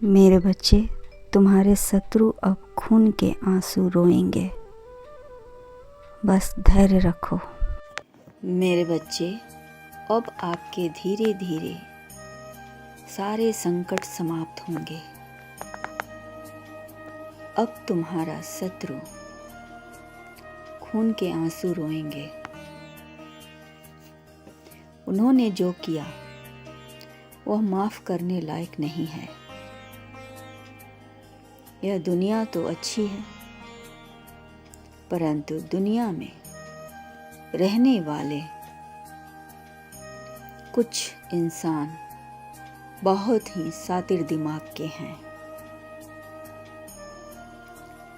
मेरे बच्चे, तुम्हारे शत्रु अब खून के आंसू रोएंगे। बस धैर्य रखो। मेरे बच्चे, अब आपके धीरे धीरे सारे संकट समाप्त होंगे। अब तुम्हारा शत्रु खून के आंसू रोएंगे। उन्होंने जो किया वह माफ करने लायक नहीं है। यह दुनिया तो अच्छी है, परंतु दुनिया में रहने वाले कुछ इंसान बहुत ही शातिर दिमाग के हैं।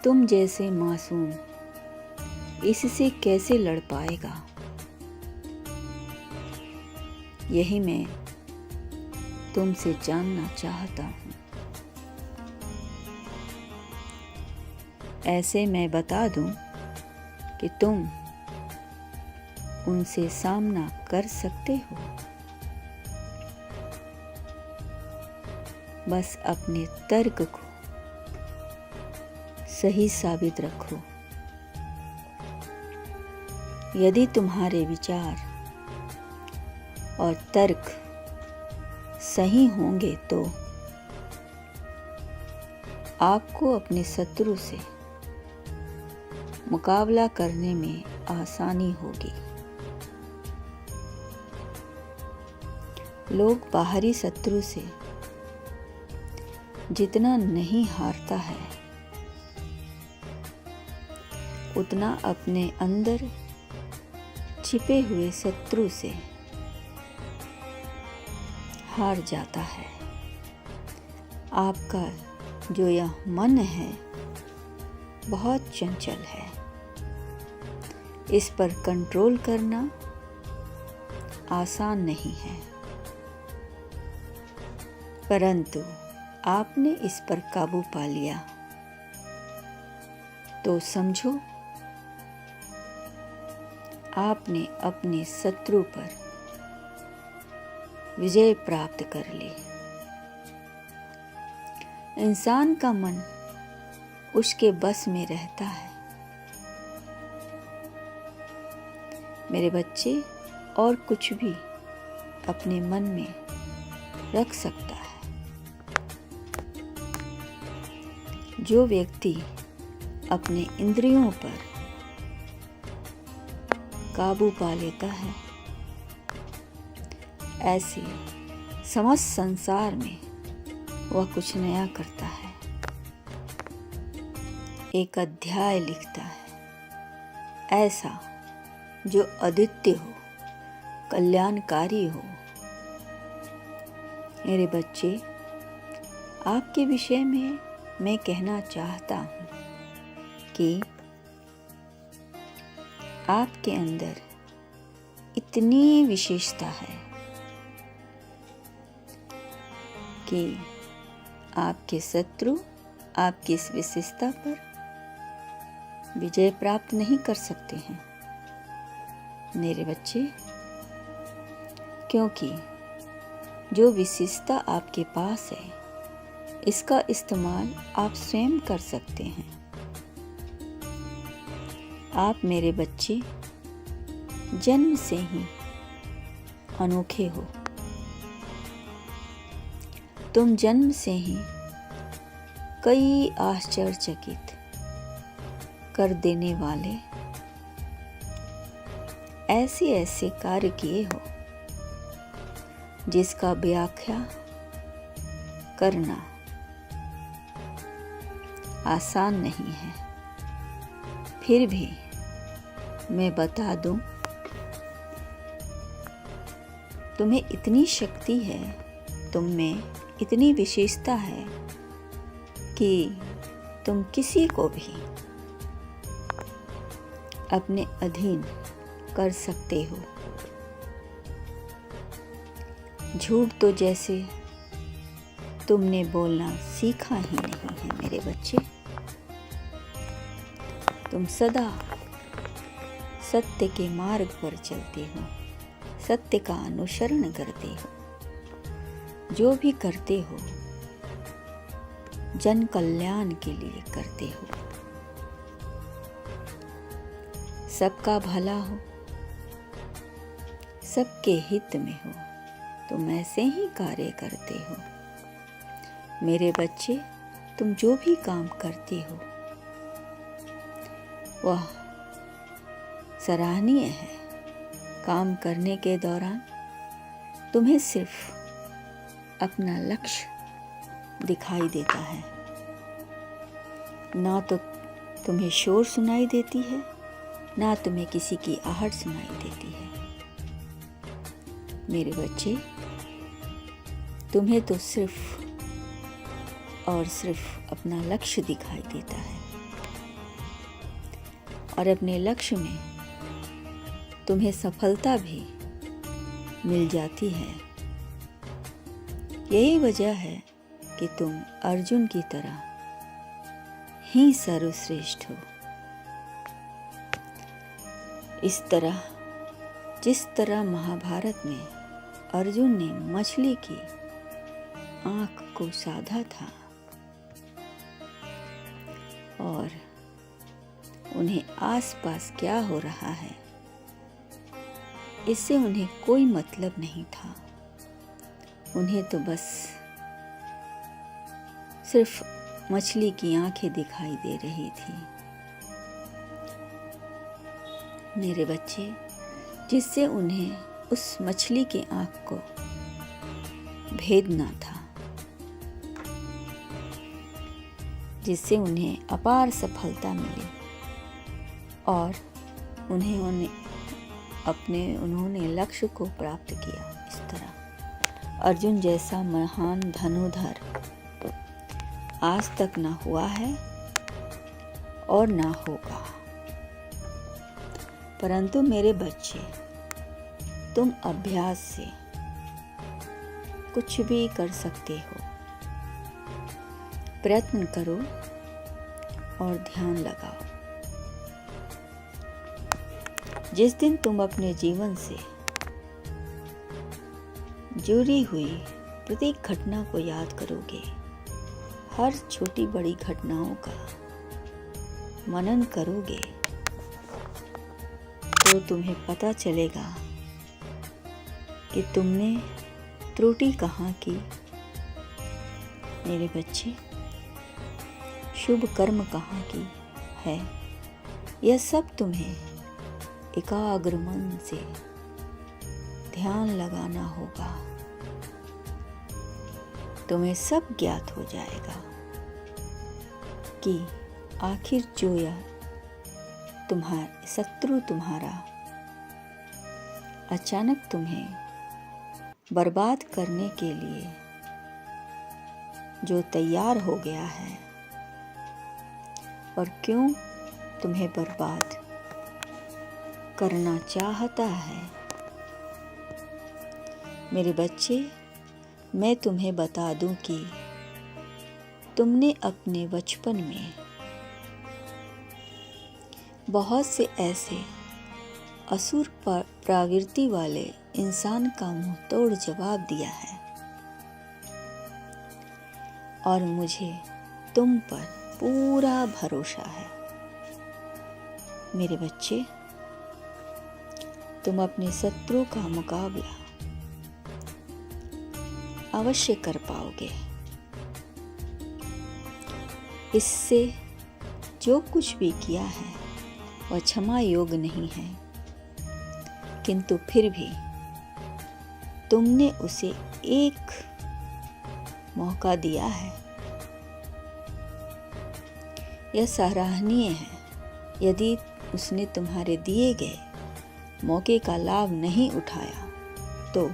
तुम जैसे मासूम इससे कैसे लड़ पाएगा? यही मैं तुमसे जानना चाहता हूँ। ऐसे मैं बता दूं कि तुम उनसे सामना कर सकते हो। बस अपने तर्क को सही साबित रखो। यदि तुम्हारे विचार और तर्क सही होंगे तो आपको अपने शत्रु से मुकाबला करने में आसानी होगी। लोग बाहरी शत्रु से जितना नहीं हारता है, उतना अपने अंदर छिपे हुए शत्रु से हार जाता है। आपका जो यह मन है बहुत चंचल है। इस पर कंट्रोल करना आसान नहीं है, परंतु आपने इस पर काबू पा लिया तो समझो आपने अपने शत्रु पर विजय प्राप्त कर ली। इंसान का मन उसके बस में रहता है। मेरे बच्चे, और कुछ भी अपने मन में रख सकता है। जो व्यक्ति अपने इंद्रियों पर काबू पा लेता है, ऐसे समस्त संसार में वह कुछ नया करता है, एक अध्याय लिखता है, ऐसा जो अद्वितीय हो, कल्याणकारी हो। मेरे बच्चे, आपके विषय में मैं कहना चाहता हूँ कि आपके अंदर इतनी विशेषता है कि आपके शत्रु आपकी इस विशेषता पर विजय प्राप्त नहीं कर सकते हैं। मेरे बच्चे, क्योंकि जो विशेषता आपके पास है, इसका इस्तेमाल आप स्वयं कर सकते हैं। आप मेरे बच्चे जन्म से ही अनोखे हो। तुम जन्म से ही कई आश्चर्यचकित कर देने वाले ऐसे कार्य किए हो जिसका व्याख्या करना आसान नहीं है। फिर भी मैं बता दूं, तुम्हें इतनी शक्ति है, तुम में इतनी विशेषता है कि तुम किसी को भी अपने अधीन कर सकते हो। झूठ तो जैसे तुमने बोलना सीखा ही नहीं है मेरे बच्चे। तुम सदा सत्य के मार्ग पर चलते हो, सत्य का अनुसरण करते हो। जो भी करते हो जन कल्याण के लिए करते हो, सबका भला हो, सबके हित में हो, तुम ऐसे ही कार्य करते हो। मेरे बच्चे, तुम जो भी काम करते हो वह सराहनीय है। काम करने के दौरान तुम्हें सिर्फ अपना लक्ष्य दिखाई देता है, ना तो तुम्हें शोर सुनाई देती है, ना तुम्हें किसी की आहट सुनाई देती है। मेरे बच्चे, तुम्हें तो सिर्फ और सिर्फ अपना लक्ष्य दिखाई देता है, और अपने लक्ष्य में तुम्हें सफलता भी मिल जाती है। यही वजह है कि तुम अर्जुन की तरह ही सर्वश्रेष्ठ हो। इस तरह, जिस तरह महाभारत में अर्जुन ने मछली की आंख को साधा था और उन्हें आसपास क्या हो रहा है इससे उन्हें कोई मतलब नहीं था। उन्हें तो बस सिर्फ मछली की आंखें दिखाई दे रही थी। मेरे बच्चे, जिससे उन्हें उस मछली की आंख को भेदना था, जिससे उन्हें अपार सफलता मिली और उन्होंने लक्ष्य को प्राप्त किया। इस तरह अर्जुन जैसा महान धनुर्धर आज तक ना हुआ है और ना होगा। परंतु मेरे बच्चे, तुम अभ्यास से कुछ भी कर सकते हो। प्रयत्न करो और ध्यान लगाओ। जिस दिन तुम अपने जीवन से जुड़ी हुई प्रत्येक घटना को याद करोगे, हर छोटी बड़ी घटनाओं का मनन करोगे, तो तुम्हें पता चलेगा कि तुमने त्रुटि कहाँ की। मेरे बच्चे, शुभ कर्म कहाँ की है, यह सब तुम्हें एकाग्र मन से ध्यान लगाना होगा। तुम्हें सब ज्ञात हो जाएगा कि आखिर जो यह शत्रु तुम्हारा अचानक तुम्हें बर्बाद करने के लिए जो तैयार हो गया है, और क्यों तुम्हें बर्बाद करना चाहता है। मेरे बच्चे, मैं तुम्हें बता दूं कि तुमने अपने बचपन में बहुत से ऐसे असुर प्रवृत्ति वाले इंसान का मुंह तोड़ जवाब दिया है, और मुझे तुम पर पूरा भरोसा है। मेरे बच्चे, तुम अपने शत्रु का मुकाबला अवश्य कर पाओगे। इससे जो कुछ भी किया है वह क्षमा योग्य नहीं है, किंतु फिर भी तुमने उसे एक मौका दिया है। यह सराहनीय है। यदि उसने तुम्हारे दिए गए मौके का लाभ नहीं उठाया तो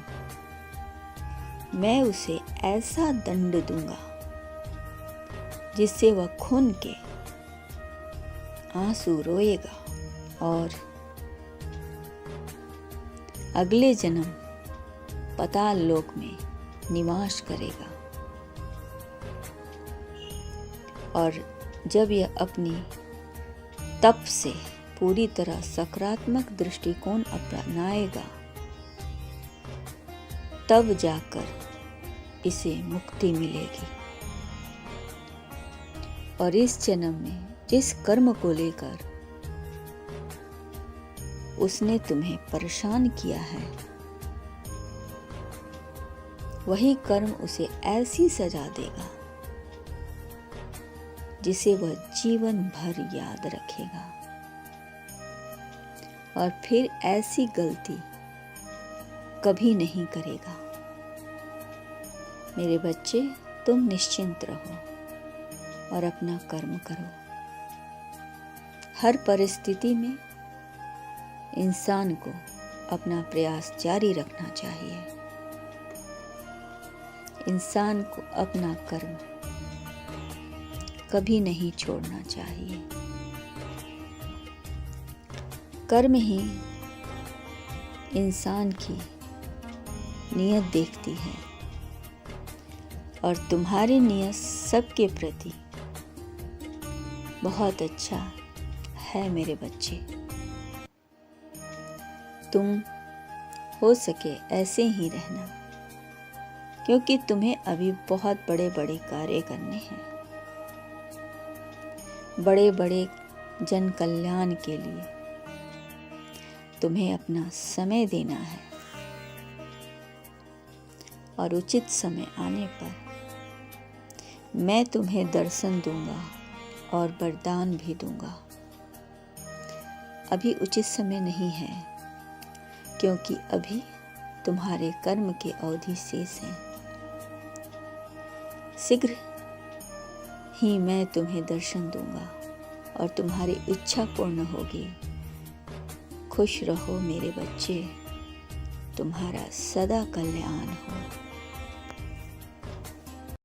मैं उसे ऐसा दंड दूंगा जिससे वह खून के आंसू रोएगा और अगले जन्म पाताल लोक में निवास करेगा। और जब यह अपनी तप से पूरी तरह सकारात्मक दृष्टिकोण अपनाएगा, तब जाकर इसे मुक्ति मिलेगी। और इस जन्म में जिस कर्म को लेकर उसने तुम्हें परेशान किया है, वही कर्म उसे ऐसी सजा देगा जिसे वह जीवन भर याद रखेगा, और फिर ऐसी गलती कभी नहीं करेगा। मेरे बच्चे, तुम निश्चिंत रहो और अपना कर्म करो। हर परिस्थिति में इंसान को अपना प्रयास जारी रखना चाहिए। इंसान को अपना कर्म कभी नहीं छोड़ना चाहिए। कर्म ही इंसान की नियत देखती है, और तुम्हारी नियत सबके प्रति बहुत अच्छा है मेरे बच्चे। तुम हो सके ऐसे ही रहना, क्योंकि तुम्हें अभी बहुत बड़े बड़े कार्य करने हैं। बड़े बड़े जन कल्याण के लिए तुम्हें अपना समय देना है, और उचित समय आने पर मैं तुम्हें दर्शन दूंगा और वरदान भी दूंगा। अभी उचित समय नहीं है, क्योंकि अभी तुम्हारे कर्म के अवधि शेष हैं। शीघ्र ही मैं तुम्हें दर्शन दूंगा और तुम्हारी इच्छा पूर्ण होगी। खुश रहो मेरे बच्चे, तुम्हारा सदा कल्याण हो।